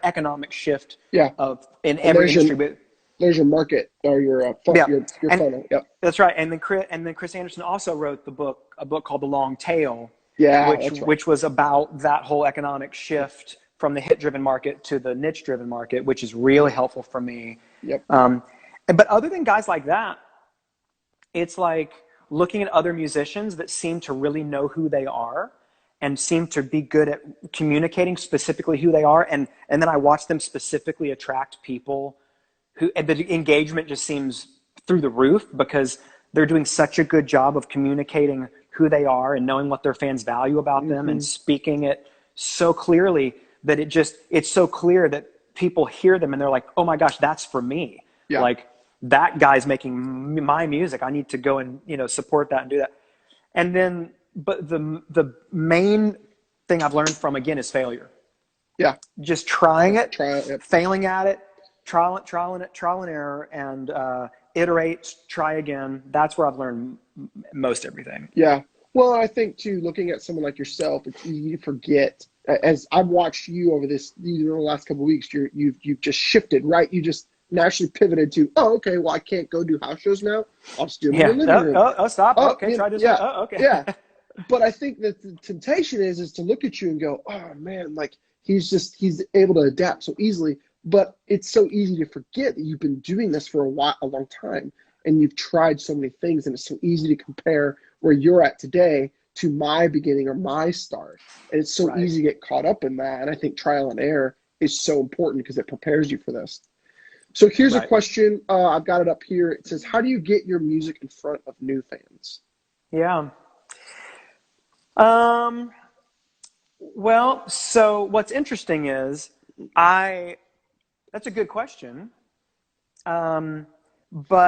Speaker 2: economic shift in every industry. But
Speaker 1: there's your market, or your funnel. Yep.
Speaker 2: That's right. And then Chris Anderson also wrote a book called The Long Tail, which was about that whole economic shift from the hit-driven market to the niche-driven market, which is really helpful for me.
Speaker 1: Yep.
Speaker 2: But other than guys like that, it's like looking at other musicians that seem to really know who they are and seem to be good at communicating specifically who they are. And then I watch them specifically attract people who, and the engagement just seems through the roof because they're doing such a good job of communicating who they are and knowing what their fans value about them and speaking it so clearly that it's so clear that people hear them and they're like, oh my gosh, that's for me.
Speaker 1: Yeah.
Speaker 2: Like, that guy's making my music. I need to go and, support that and do that. And then, but the main thing I've learned from, again, is failure.
Speaker 1: Yeah.
Speaker 2: Just trying it,
Speaker 1: Yep.
Speaker 2: failing at it, trial and error, and iterate, try again. That's where I've learned most everything.
Speaker 1: Yeah. Well, I think too, looking at someone like yourself, it's easy to forget. As I've watched you over the last couple of weeks, you've just shifted, right? You just naturally pivoted to, oh, okay, well, I can't go do house shows now. I'll just do them in the living room.
Speaker 2: Oh, stop. Okay, try this.
Speaker 1: Yeah.
Speaker 2: Oh, okay.
Speaker 1: Yeah. But I think that the temptation is to look at you and go, oh man, like he's able to adapt so easily. But it's so easy to forget that you've been doing this for a long time, and you've tried so many things, and it's so easy to compare where you're at today to my beginning or my start. And it's so easy to get caught up in that. And I think trial and error is so important because it prepares you for this. So here's a question. I've got it up here. It says, how do you get your music in front of new fans?
Speaker 2: Yeah. Well, so what's interesting is that's a good question. But one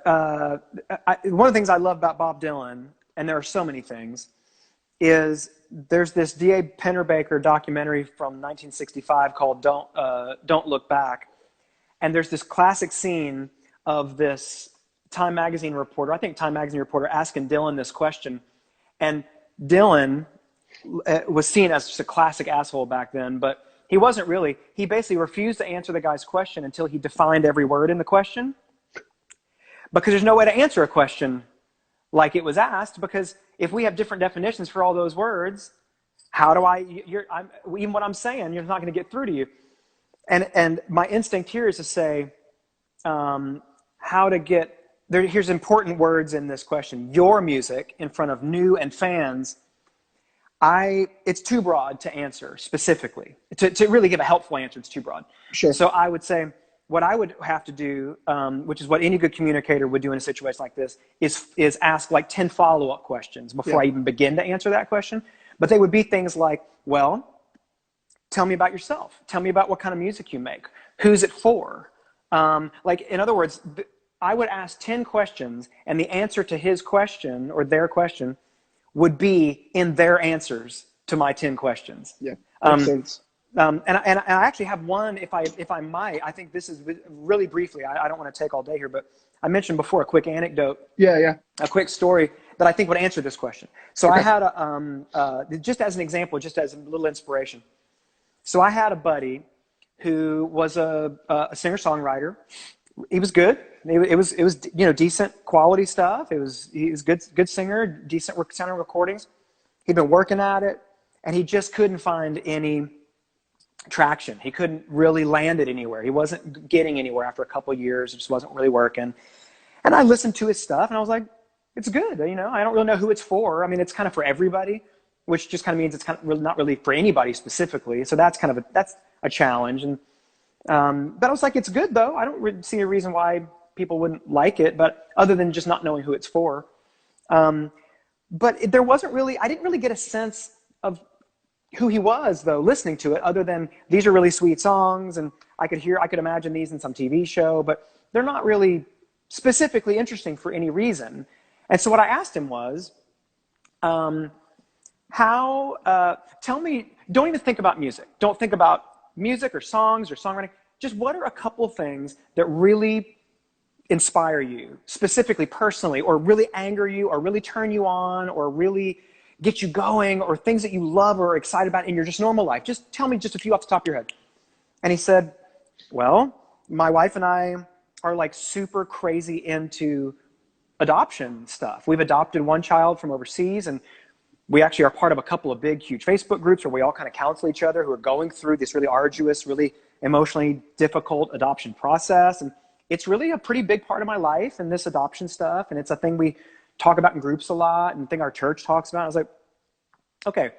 Speaker 2: of the things I love about Bob Dylan, and there are so many things, is there's this D.A. Pennebaker documentary from 1965 called Don't Look Back. And there's this classic scene of this Time Magazine reporter, asking Dylan this question. And Dylan was seen as just a classic asshole back then, but he wasn't really. He basically refused to answer the guy's question until he defined every word in the question. Because there's no way to answer a question like it was asked, because if we have different definitions for all those words, how do even what I'm saying, you're not going to get through to you. And my instinct here is to say, here's important words in this question. Your music in front of new and fans, it's too broad to answer specifically. To really give a helpful answer, it's too broad.
Speaker 1: Sure.
Speaker 2: So I would say what I would have to do, which is what any good communicator would do in a situation like this, is ask like 10 follow-up questions before I even begin to answer that question. But they would be things like, well, tell me about yourself. Tell me about what kind of music you make. Who's it for? In other words, I would ask 10 questions, and the answer to his question or their question would be in their answers to my 10 questions.
Speaker 1: Yeah, makes sense.
Speaker 2: And I actually have one, if I might. I think this is really briefly. I don't want to take all day here, but I mentioned before a quick anecdote.
Speaker 1: Yeah.
Speaker 2: A quick story that I think would answer this question. So I had just as an example, just as a little inspiration. So I had a buddy who was a singer-songwriter. He was good. It was decent quality stuff. He was good singer, decent sounding recordings. He'd been working at it, and he just couldn't find any traction. He couldn't really land it anywhere. He wasn't getting anywhere after a couple of years. It just wasn't really working. And I listened to his stuff, and I was like, it's good. I don't really know who it's for. I mean, it's kind of for everybody, which just kind of means it's kind of really not really for anybody specifically. So that's that's a challenge. And but I was like, it's good though. I don't really see a reason why people wouldn't like it, but other than just not knowing who it's for. But I didn't really get a sense of who he was though, listening to it, other than these are really sweet songs, and I could imagine these in some TV show, but they're not really specifically interesting for any reason. And so what I asked him was, tell me, don't even think about music. Don't think about music or songs or songwriting. Just what are a couple of things that really inspire you, specifically, personally, or really anger you, or really turn you on, or really get you going, or things that you love or are excited about in your just normal life? Just tell me just a few off the top of your head. And he said, well, my wife and I are like super crazy into adoption stuff. We've adopted one child from overseas, and we actually are part of a couple of big, huge Facebook groups where we all kind of counsel each other who are going through this really arduous, really emotionally difficult adoption process. And it's really a pretty big part of my life and this adoption stuff. And it's a thing we talk about in groups a lot and thing our church talks about. I was like, okay.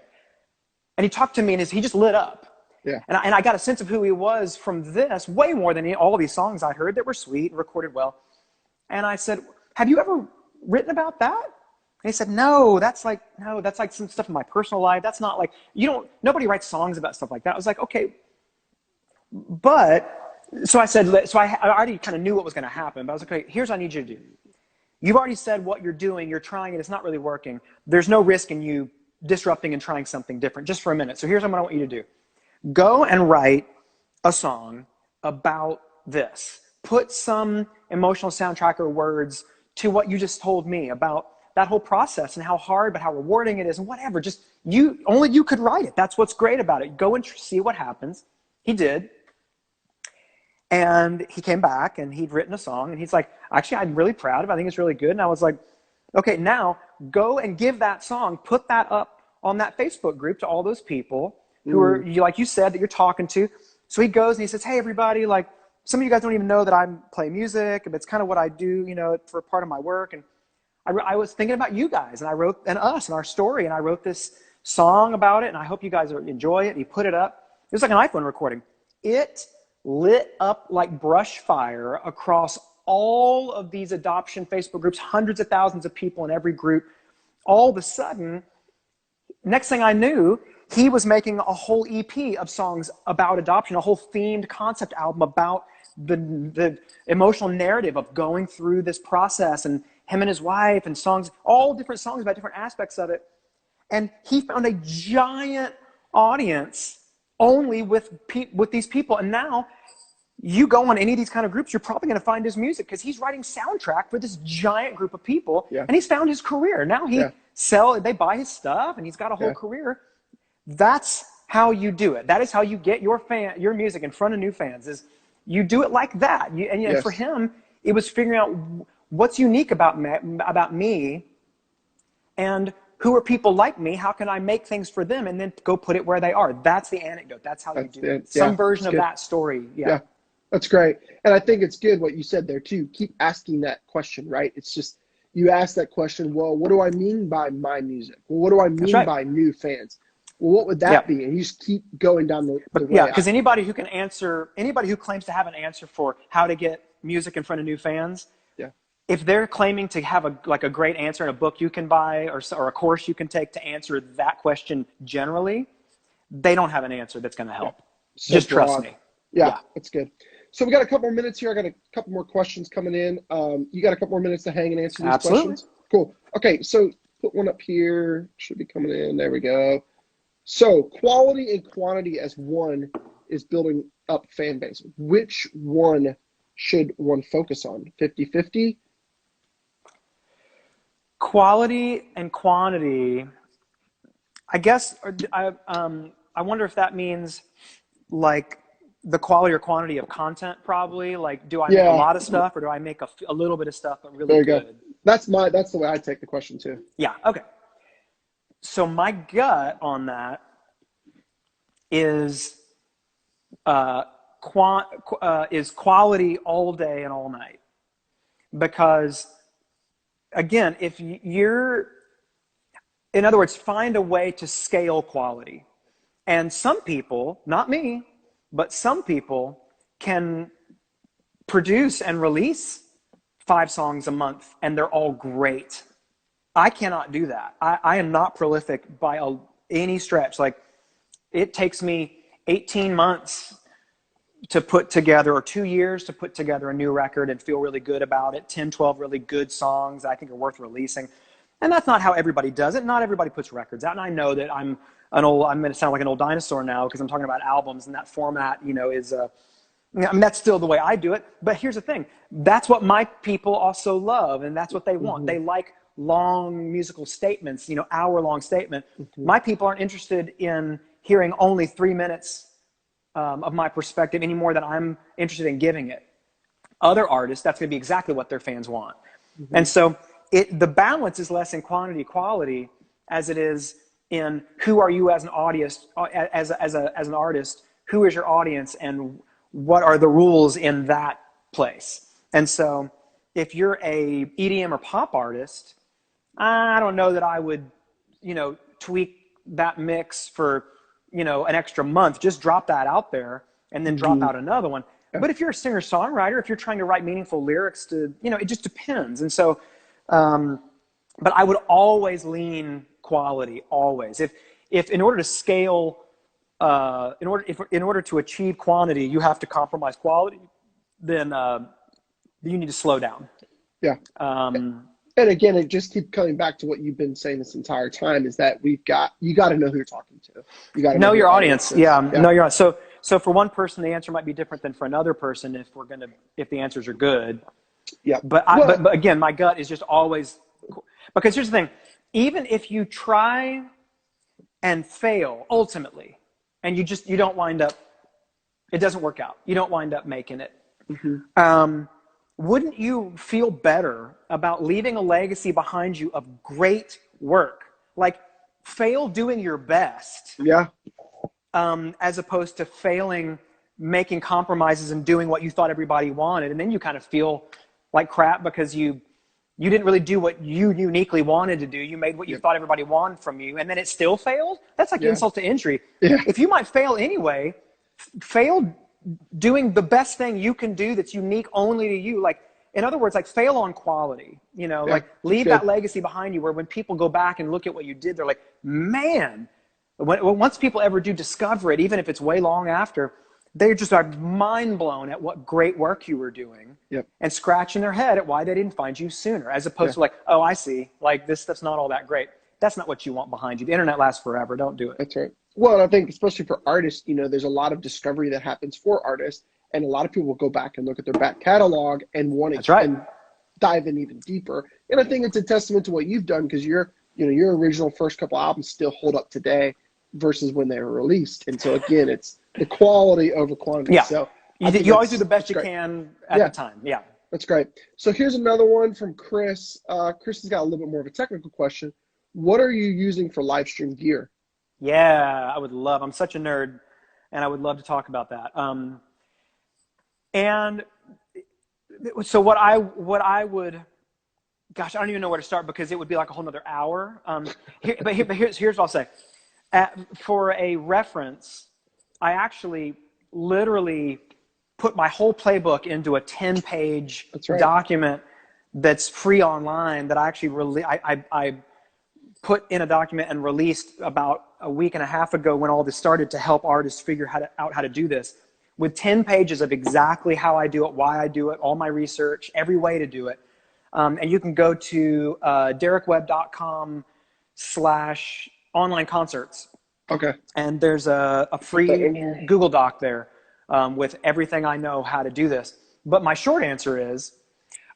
Speaker 2: And he talked to me and he just lit up.
Speaker 1: Yeah.
Speaker 2: And I got a sense of who he was from this way more than all these songs I heard that were sweet and recorded well. And I said, have you ever written about that? And he said, no, that's like some stuff in my personal life. That's not like, nobody writes songs about stuff like that. I was like, okay, so I said, so I already kind of knew what was going to happen, but I was like, okay, here's what I need you to do. You've already said what you're doing, you're trying it, it's not really working. There's no risk in you disrupting and trying something different just for a minute. So here's what I want you to do. Go and write a song about this. Put some emotional soundtrack or words to what you just told me about that whole process and how hard, but how rewarding it is and whatever. Just only you could write it. That's what's great about it. Go and see what happens. He did. And he came back and he'd written a song and he's like, actually, I'm really proud of it. I think it's really good. And I was like, okay, now go and give that song, put that up on that Facebook group to all those people who are, like you said, that you're talking to. So he goes and he says, hey, everybody, like some of you guys don't even know that I play music, but it's kind of what I do, for part of my work. And I was thinking about you guys and I wrote, and us and our story. And I wrote this song about it and I hope you guys enjoy it. And he put it up. It was like an iPhone recording. It lit up like brush fire across all of these adoption Facebook groups, hundreds of thousands of people in every group. All of a sudden, next thing I knew, he was making a whole EP of songs about adoption, a whole themed concept album about the emotional narrative of going through this process, and him and his wife, and songs, all different songs about different aspects of it. And he found a giant audience only with these people. And now you go on any of these kind of groups, you're probably going to find his music because he's writing soundtrack for this giant group of people.
Speaker 1: Yeah.
Speaker 2: And he's found his career. Now they buy his stuff and he's got a whole career. That's how you do it. That is how you get your music in front of new fans, is you do it like that. For him, it was figuring out what's unique about me and who are people like me? How can I make things for them and then go put it where they are? That's the anecdote. That's how you do it. Some version of that story. Yeah.
Speaker 1: That's great. And I think it's good what you said there too. Keep asking that question, right? It's just, you ask that question, well, what do I mean by my music? Well, what do I mean by new fans? Well, what would that be? And you just keep going down the way.
Speaker 2: Yeah, because anybody who claims to have an answer for how to get music in front of new fans, if they're claiming to have a great answer in a book you can buy or a course you can take to answer that question generally, they don't have an answer that's going to help.
Speaker 1: So
Speaker 2: just trust me.
Speaker 1: Yeah, that's good. So we got a couple more minutes here. I got a couple more questions coming in. You got a couple more minutes to hang and answer these questions? Cool. Okay, so put one up here. Should be coming in. There we go. So quality and quantity as one is building up fan base. Which one should one focus on? 50-50?
Speaker 2: Quality and quantity, I guess. I wonder if that means like the quality or quantity of content. Probably like, do I make a lot of stuff or do I make a little bit of stuff but really good?
Speaker 1: That's the way I take the question too.
Speaker 2: Yeah. Okay. So my gut on that is quality all day and all night, because again, in other words, find a way to scale quality. And some people, not me, but some people can produce and release 5 songs a month and they're all great. I cannot do that. I am not prolific by any stretch. Like, it takes me 18 months to put together, or 2 years to put together a new record and feel really good about it. 10, 12 really good songs that I think are worth releasing. And that's not how everybody does it. Not everybody puts records out. And I know that I'm going to sound like an old dinosaur now because I'm talking about albums, and that format, is that's still the way I do it. But here's the thing. That's what my people also love, and that's what they want. They like long musical statements, hour-long statement. My people aren't interested in hearing only 3 minutes of my perspective any more than I'm interested in giving it. Other artists, that's going to be exactly what their fans want. And so the balance is less in quantity, quality, as it is in who are you as an audience, as an artist, who is your audience, and what are the rules in that place. And so if you're a EDM or pop artist, I don't know that I would, tweak that mix for, an extra month. Just drop that out there and then drop out another one. But if you're a singer-songwriter, if you're trying to write meaningful lyrics to, it just depends. And so, but I would always lean quality, always. If in order to scale, in order to achieve quantity, you have to compromise quality, then you need to slow down.
Speaker 1: Yeah. And again, it just keeps coming back to what you've been saying this entire time, is that you got to know who you're talking to. You got to
Speaker 2: know your audience. Yeah. Know your audience. So for one person, the answer might be different than for another person if the answers are good.
Speaker 1: Yeah.
Speaker 2: But again, my gut is just always, because here's the thing, even if you try and fail ultimately, and you don't wind up, it doesn't work out. You don't wind up making it. Wouldn't you feel better about leaving a legacy behind you of great work? Like, fail doing your best.
Speaker 1: Yeah.
Speaker 2: As opposed to failing, making compromises and doing what you thought everybody wanted. And then you kind of feel like crap because you didn't really do what you uniquely wanted to do. You made what you thought everybody wanted from you, and then it still failed. That's like insult to injury. Yeah. If you might fail anyway, fail doing the best thing you can do that's unique only to you. Like, in other words, like, fail on quality, like leave that legacy behind you where when people go back and look at what you did, they're like, man, once people ever do discover it, even if it's way long after, they just are mind blown at what great work you were doing and scratching their head at why they didn't find you sooner, as opposed to like, oh, I see, like, this stuff's not all that great. That's not what you want behind you. The internet lasts forever. Don't do it.
Speaker 1: That's right. Well, and I think especially for artists, there's a lot of discovery that happens for artists, and a lot of people will go back and look at their back catalog and want to and dive in even deeper. And I think it's a testament to what you've done, because your original first couple albums still hold up today versus when they were released. And so again, it's the quality over quantity.
Speaker 2: Yeah.
Speaker 1: So
Speaker 2: you always do the best you can at the time. Yeah.
Speaker 1: That's great. So here's another one from Chris. Chris has got a little bit more of a technical question. What are you using for live stream gear?
Speaker 2: Yeah, I'm such a nerd, and I would love to talk about that. And so what I would, gosh, I don't even know where to start, because it would be like a whole nother hour. But here's what I'll say. For a reference, I actually literally put my whole playbook into a 10-page document that's free online that I actually I put in a document and released about a week and a half ago when all this started, to help artists figure out how to do this, with 10 pages of exactly how I do it, why I do it, all my research, every way to do it. And you can go to derekwebb.com/online concerts.
Speaker 1: Okay.
Speaker 2: And there's a free Google Doc there with everything I know how to do this. But my short answer is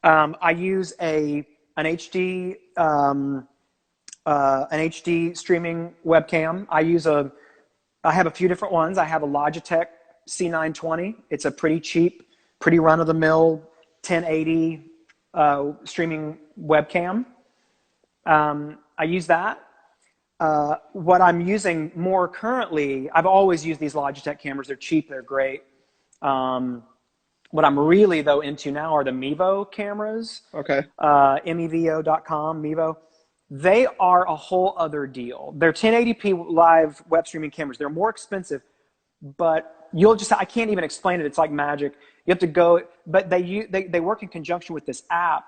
Speaker 2: I use an HD streaming webcam. I have a few different ones. I have a Logitech C920. It's a pretty cheap, pretty run-of-the-mill 1080 streaming webcam. I use that. What I'm using more currently, I've always used these Logitech cameras. They're cheap, they're great. What I'm really, though, into now are the Mevo cameras.
Speaker 1: Okay.
Speaker 2: Mevo.com, Mevo. They are a whole other deal. They're 1080p live web streaming cameras. They're more expensive, but I can't even explain it. It's like magic. You have to go, but they work in conjunction with this app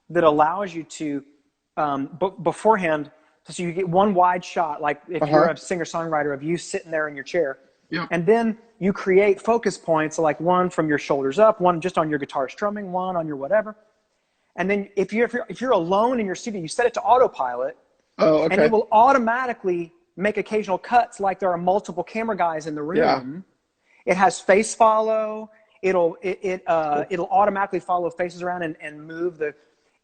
Speaker 2: that allows you to, beforehand, so you get one wide shot, like if you're a singer-songwriter, of you sitting there in your chair. Yeah. And then you create focus points, like one from your shoulders up, one just on your guitar strumming, one on your whatever. And then if you're alone in your studio, you set it to autopilot, and it will automatically make occasional cuts, like there are multiple camera guys in the room. Yeah. It has face follow. It'll automatically follow faces around and move the.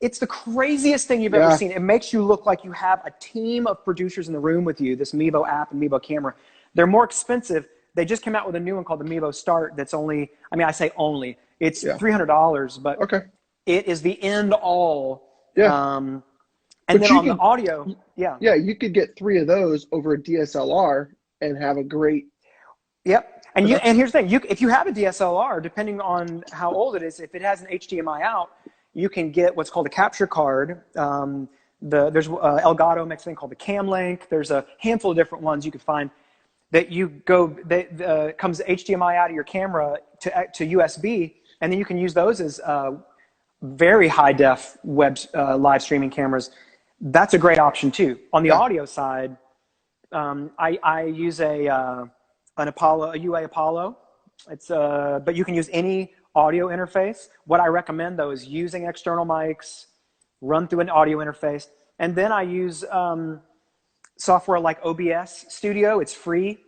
Speaker 2: It's the craziest thing you've ever seen. It makes you look like you have a team of producers in the room with you. This Mevo app and Mevo camera. They're more expensive. They just came out with a new one called the Mevo Start. That's only. I mean, I say only. It's $300, but. It is the end all. Yeah. And then on the audio,
Speaker 1: Yeah, you could get 3 of those over a DSLR and have a great.
Speaker 2: Yep. And here's the thing: if you have a DSLR, depending on how old it is, if it has an HDMI out, you can get what's called a capture card. There's Elgato makes a thing called the Cam Link. There's a handful of different ones you can find that comes HDMI out of your camera to USB, and then you can use those as very high def web live streaming cameras. That's a great option too. On the audio side, I use a UA Apollo. But you can use any audio interface. What I recommend though is using external mics, run through an audio interface, and then I use software like OBS Studio. It's free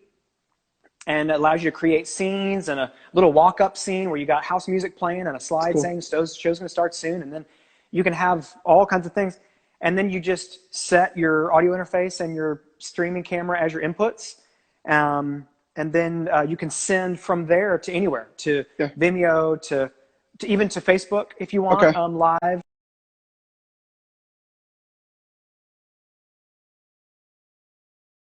Speaker 2: and it allows you to create scenes and a little walk-up scene where you got house music playing and a slide saying show's going to start soon, and then you can have all kinds of things. And then you just set your audio interface and your streaming camera as your inputs. And then you can send from there to anywhere, to Vimeo, to even to Facebook if you want live.